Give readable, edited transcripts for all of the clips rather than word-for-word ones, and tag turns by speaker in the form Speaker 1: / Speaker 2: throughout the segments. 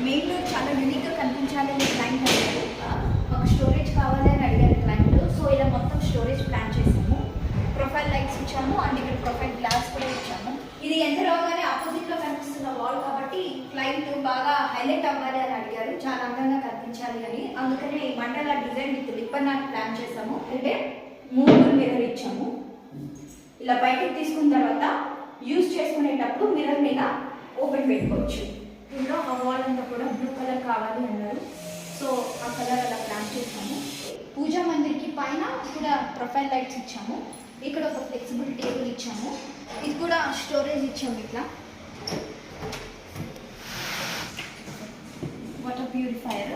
Speaker 1: మెయిన్లో చాలా యూనిక్గా కనిపించాలని క్లయింట్ అడిగారు. మాకు స్టోరేజ్ కావాలి అని అడిగారు క్లయింట్. సో ఇలా మొత్తం స్టోరేజ్ ప్లాన్ చేసాము. ప్రొఫైల్ లైట్స్ ఇచ్చాము అండ్ ఇక్కడ ప్రొఫైల్ గ్లాస్ కూడా ఇచ్చాము. ఇది ఎంత రాగానే ఆపోజిట్లో కనిపిస్తున్న వాల్ కాబట్టి క్లయింట్ బాగా హైలైట్ అవ్వాలి అని అడిగారు, చాలా అందంగా కనిపించాలి అని. అందుకనే ఈ మండల డిజైన్ విత్ లిప్పర్ నాట్ ప్లాన్ చేసాము. అంటే మూవబుల్ మిర్రర్ ఇచ్చాము. ఇలా బయటకు తీసుకున్న తర్వాత యూజ్ చేసుకునేటప్పుడు మిర్రర్ మీద ఓపెన్ పెట్టుకోవచ్చు. ఇంట్లో ఆ వాల్ అంతా కూడా బ్లూ కలర్ కావాలి అన్నారు, సో ఆ కలర్ అలా ప్లాన్ చేసాము. పూజా మందిర్కి పైన కూడా ప్రొఫైల్ లైట్స్ ఇచ్చాము. ఇక్కడ ఒక ఫ్లెక్సిబుల్ టేబుల్ ఇచ్చాము. ఇది కూడా స్టోరేజ్ ఇచ్చాము. ఇట్లా వాటర్ ప్యూరిఫైయర్,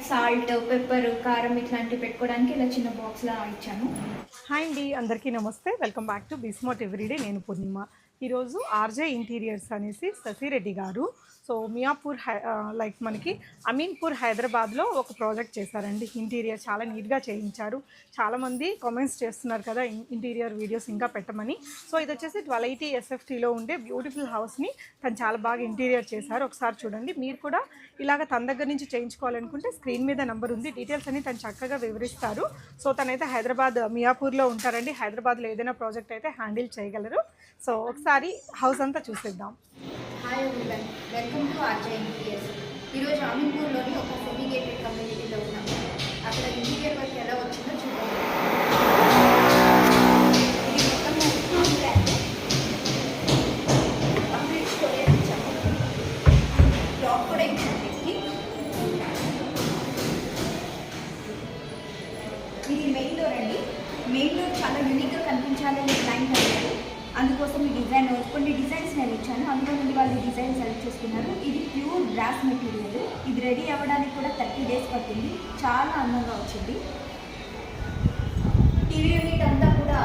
Speaker 1: సాల్ట్, పెప్పర్, కారం ఇట్లాంటివి పెట్టుకోవడానికి ఇలా చిన్న బాక్స్లా ఇచ్చాము.
Speaker 2: హాయ్ అండి, అందరికీ నమస్తే. Welcome back to B smart everyday. నేను పూర్ణిమ. ఈరోజు ఆర్జే ఇంటీరియర్స్ అనేసి శశిరెడ్డి గారు సో మియాపూర్ లైక్ మనకి అమీన్పూర్ హైదరాబాద్లో ఒక ప్రాజెక్ట్ చేశారండి. ఇంటీరియర్ చాలా నీట్గా చేయించారు. చాలామంది కామెంట్స్ చేస్తున్నారు కదా ఇంటీరియర్ వీడియోస్ ఇంకా పెట్టమని. సో ఇది వచ్చేసి 1280 SFTలో ఉండే బ్యూటిఫుల్ హౌస్ని తను చాలా బాగా ఇంటీరియర్ చేశారు. ఒకసారి చూడండి. మీరు కూడా ఇలాగ తన దగ్గర నుంచి చేయించుకోవాలనుకుంటే స్క్రీన్ మీద నెంబర్ ఉంది, డీటెయిల్స్ అన్ని తను చక్కగా వివరిస్తారు. సో తనైతే హైదరాబాద్ మియాపూర్లో ఉంటారండి. హైదరాబాద్లో ఏదైనా ప్రాజెక్ట్ అయితే హ్యాండిల్ చేయగలరు. సో ఒకసారి హౌస్ అంతా చూసేద్దాం.
Speaker 1: Hi everyone, welcome to RJ interiors. ఈరోజు అమీన్పూర్లోని ఒక సెమీ గేటెడ్ కమ్యూనిటీలో ఉన్నాము. అక్కడ ఇంటీరియర్ వర్క్ ఎలా వచ్చిందో చూద్దాం. ఇది మొత్తం కంప్లీట్ స్టోరేజ్ ఇచ్చాము. లాక్ కూడా ఇచ్చాము. ఇది మెయిన్ డోర్ అండి. మెయిన్ డోర్ చాలా యూనిక్గా కనిపించాలని క్లయింట్ అడిగారు, అందుకోసం ఈ డిజైన్ కొన్ని డిజైన్స్ నేను ఇచ్చాను. అందులో నుండి వాళ్ళు డిజైన్ సెలెక్ట్ చేసుకున్నారు. ఇది ప్యూర్ గ్రాస్ మెటీరియల్. ఇది రెడీ అవ్వడానికి కూడా 30 days పట్టింది. చాలా అందంగా వచ్చింది. టీవీ యూనిట్ అంతా కూడా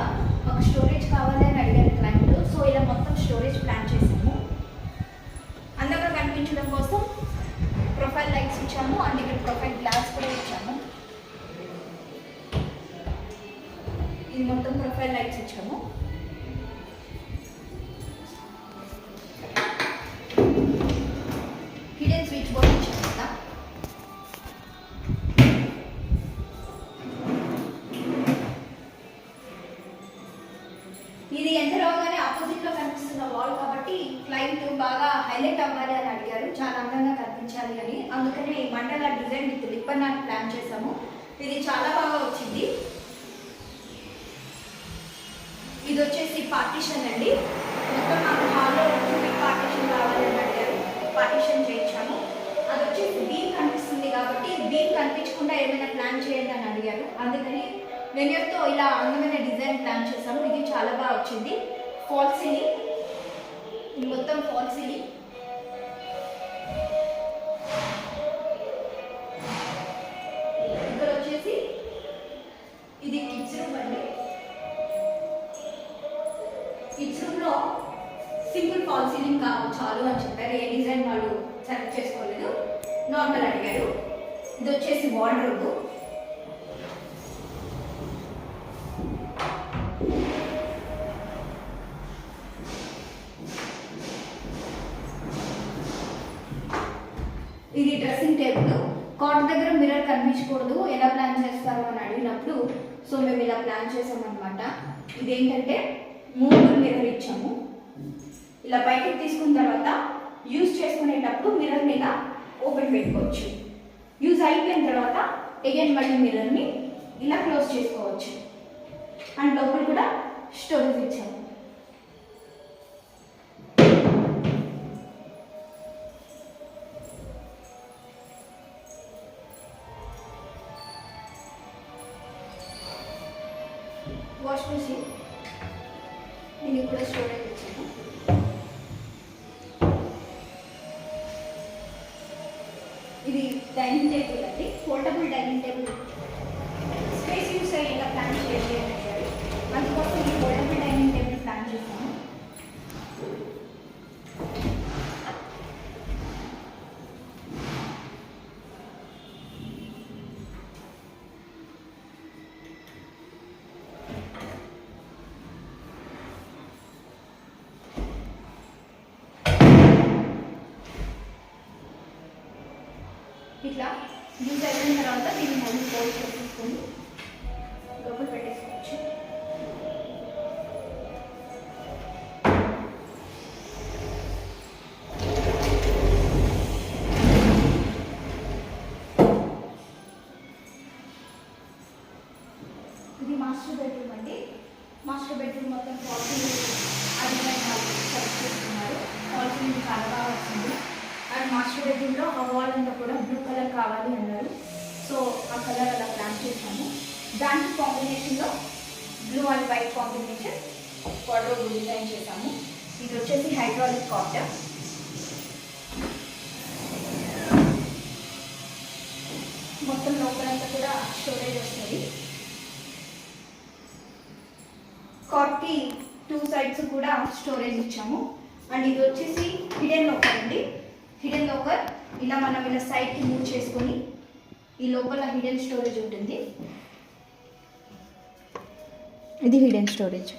Speaker 1: ఒక స్టోరేజ్ కావాలి అని అడిగారు క్లయింట్. సో ఇలా మొత్తం స్టోరేజ్ ప్లాన్ చేసాము. అందంగా కనిపించడం కోసం ప్రొఫైల్ లైట్స్ ఇచ్చాము అండ్ ఇక్కడ ప్రొఫైల్ గ్లాస్ కూడా ఇచ్చాము. ఇది మొత్తం ప్రొఫైల్ లైట్స్ ఇచ్చాము. హిడెన్ స్విచ్ బోర్డ్ ఇచ్చాము కదా. ఇది ఎంత రాగానే ఆపోజిట్లో కనిపిస్తున్న వాల్ కాబట్టి క్లయింట్ బాగా హైలైట్ అవ్వాలి అని అడిగారు, చాలా అందంగా కనిపించాలి అని. అందుకనే ఈ మండల డిజైన్ విత్ లిప్పర్ నాట్ ప్లాన్ చేసాము. ఇది చాలా బాగా వచ్చింది. ఇది వచ్చేసి పార్టీషన్ అండి. మొత్తం నాకు హాల్లో పార్టీషన్ కావాలి అని అడిగారు, పార్టీషన్ చేయించాము. అది వచ్చేసి బీమ్ కనిపిస్తుంది కాబట్టి బీమ్ కనిపించకుండా ఏమైనా ప్లాన్ చేయండి అని అడిగారు. అందుకని వెనియర్తో ఇలా అందమైన డిజైన్ ప్లాన్ చేసాము. ఇది చాలా బాగా వచ్చింది. ఫాల్ సీలింగ్, ఇది మొత్తం ఫాల్ సీలింగ్. ఇక్కడ వచ్చేసి ఇది కిడ్స్ రూమ్ అండి. కిడ్స్ రూమ్లో సింపుల్ ఫాల్ సీలింగ్ చాలు అని చెప్పారు. ఏ డిజైన్ వాళ్ళు సెలెక్ట్ చేసుకోలేదు, నార్మల్ అడిగారు. ఇది వచ్చేసి వార్డ్రోబ్. ఇది డ్రెస్సింగ్ టేబుల్. కాట్ దగ్గర మిర్రర్ కనిపించకూడదు, ఎలా ప్లాన్ చేస్తారు అని అడిగినప్పుడు సో మేము ఇలా ప్లాన్ చేసామన్నమాట. ఇదేంటంటే మూవబుల్ మిర్రర్ ఇచ్చాము. ఇలా బయటకు తీసుకున్న తర్వాత యూజ్ చేసుకునేటప్పుడు మిర్రర్ మీద ఓపెన్ పెట్టుకోవచ్చు. యూజ్ అయిపోయిన తర్వాత అగైన్ మళ్ళీ మిర్రర్ని ఇలా క్లోజ్ చేసుకోవచ్చు. అండ్ లోపల కూడా స్టోరేజ్ ఇచ్చాము. వాష్ మెషిన్, దీనికి కూడా స్టోరేజ్ ఇచ్చాము. ఇది డైనింగ్ టేబుల్ అండి, portable dining table. Space use అయ్యేలా ప్లాన్ చేయాలి అని అడిగారు, అందుకోసం ఈ పోర్టబుల్ డైనింగ్ టేబుల్ ప్లాన్ చేస్తాము. ఇట్లా యూజ్ అయిపోయిన తర్వాత దీన్ని మళ్ళీ ఫోల్డ్ చేసేసుకొని లోపల పెట్టేసుకోవచ్చు. ఇది మాస్టర్ బెడ్రూమ్ అండి. మాస్టర్ బెడ్రూమ్ మొత్తం ఫాల్ సీలింగ్ సెలెక్ట్ చేసుకున్నారు. ఫాల్ సీలింగ్ చాలా బాగా వచ్చింది. అండ్ మాస్టర్ బెడ్రూమ్లో ఆ వాల్ అంతా కూడా బ్లూ కలర్ కావాలి అన్నారు. సో ఆ కలర్ అలా ప్లాన్ చేశాము. దానికి కాంబినేషన్లో blue and white combination wardrobe design చేశాము. ఇది వచ్చేసి హైడ్రాలిక్ కాటర్. మొత్తం లోపలంతా కూడా స్టోరేజ్ వస్తుంది. కార్కి 2 సైడ్స్ కూడా స్టోరేజ్ ఇచ్చాము. అండ్ ఇది వచ్చేసి హిడెన్ లాకర్ అండి. హిడెన్ లాకర్ ఇలా మనం ఇలా సైడ్కి మూవ్ చేసుకొని ఈ లోపల హిడెన్ స్టోరేజ్ ఉంటుంది. ఇది హిడెన్ స్టోరేజ్.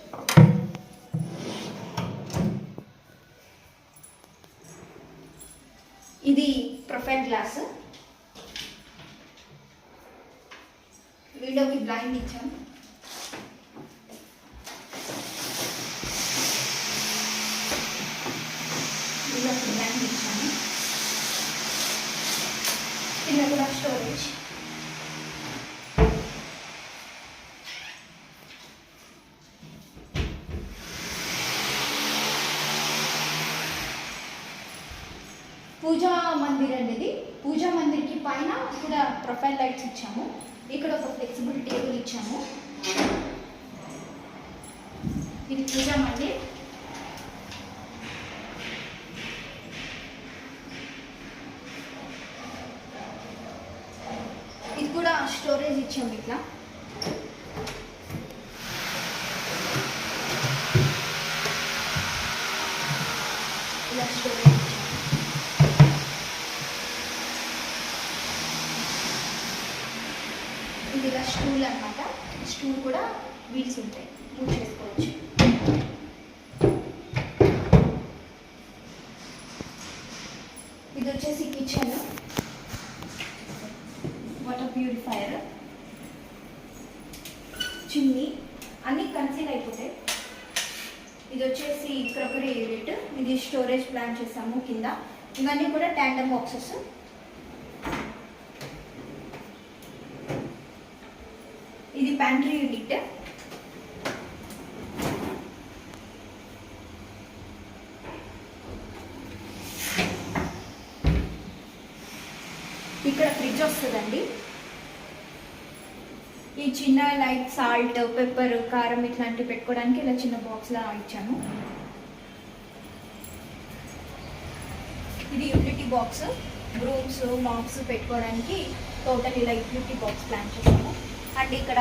Speaker 1: ఇది ప్రొఫైల్ గ్లాస్. విండోకి బ్లైండ్ ఇచ్చాం. బ్లైండ్ ఇచ్చాము. కింద కూడా స్టోరేజ్. పూజా మందిర్ అండి. ఇది పూజా మందిర్కి పైన కూడా ప్రొఫైల్ లైట్స్ ఇచ్చాము. ఇక్కడ ఒక ఫ్లెక్సిబుల్ టేబుల్ ఇచ్చాము. ఇది పూజా మందిర్. ఇది కూడా స్టోరేజ్ ఇచ్చాము. ఇట్లా ఇలా స్టోరేజ్ ఇచ్చాము. ఇది ఇలా స్టూల్ అన్నమాట. స్టూల్ కూడా వీల్స్ ఉంటాయి, మూవ్ చేసుకోవచ్చు. ఇది వచ్చేసి కిచెన్. వాటర్ ప్యూరిఫైయర్, చిమ్నీ అన్నీ కన్సీల్ అయిపోతాయి. ఇది వచ్చేసి క్రొకరీ యూనిట్. ఇది స్టోరేజ్ ప్లాన్ చేసాము కింద. ఇవన్నీ కూడా ట్యాండమ్ బాక్సెస్. ఇది ప్యాంట్రీ యూనిట్. ఇక్కడ ఫ్రిడ్జ్ వస్తుందండి. ఈ చిన్న లైక్ సాల్ట్, పెప్పర్, కారం ఇట్లాంటివి పెట్టుకోవడానికి ఇలా చిన్న బాక్స్లా ఇచ్చాను. ఇది యూటిలిటీ బాక్స్. బ్రూమ్స్, మాప్స్ పెట్టుకోవడానికి టోటల్ ఇలా యూటిలిటీ బాక్స్ ప్లాన్ చేసాము. అండ్ ఇక్కడ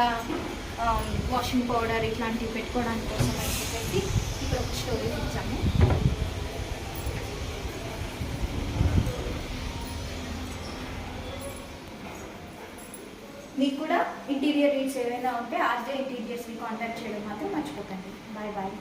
Speaker 1: వాషింగ్ పౌడర్ ఇట్లాంటివి పెట్టుకోవడానికి కోసం అని చెప్పేసి ఇక్కడ ఒక స్టోరేజ్ ఇచ్చాము. మీకు కూడా ఇంటీరియర్ నీడ్స్ ఏమైనా ఉంటే ఆర్జే ఇంటీరియర్స్ని కాంటాక్ట్ చేయడం మాత్రం మర్చిపోకండి. Bye bye.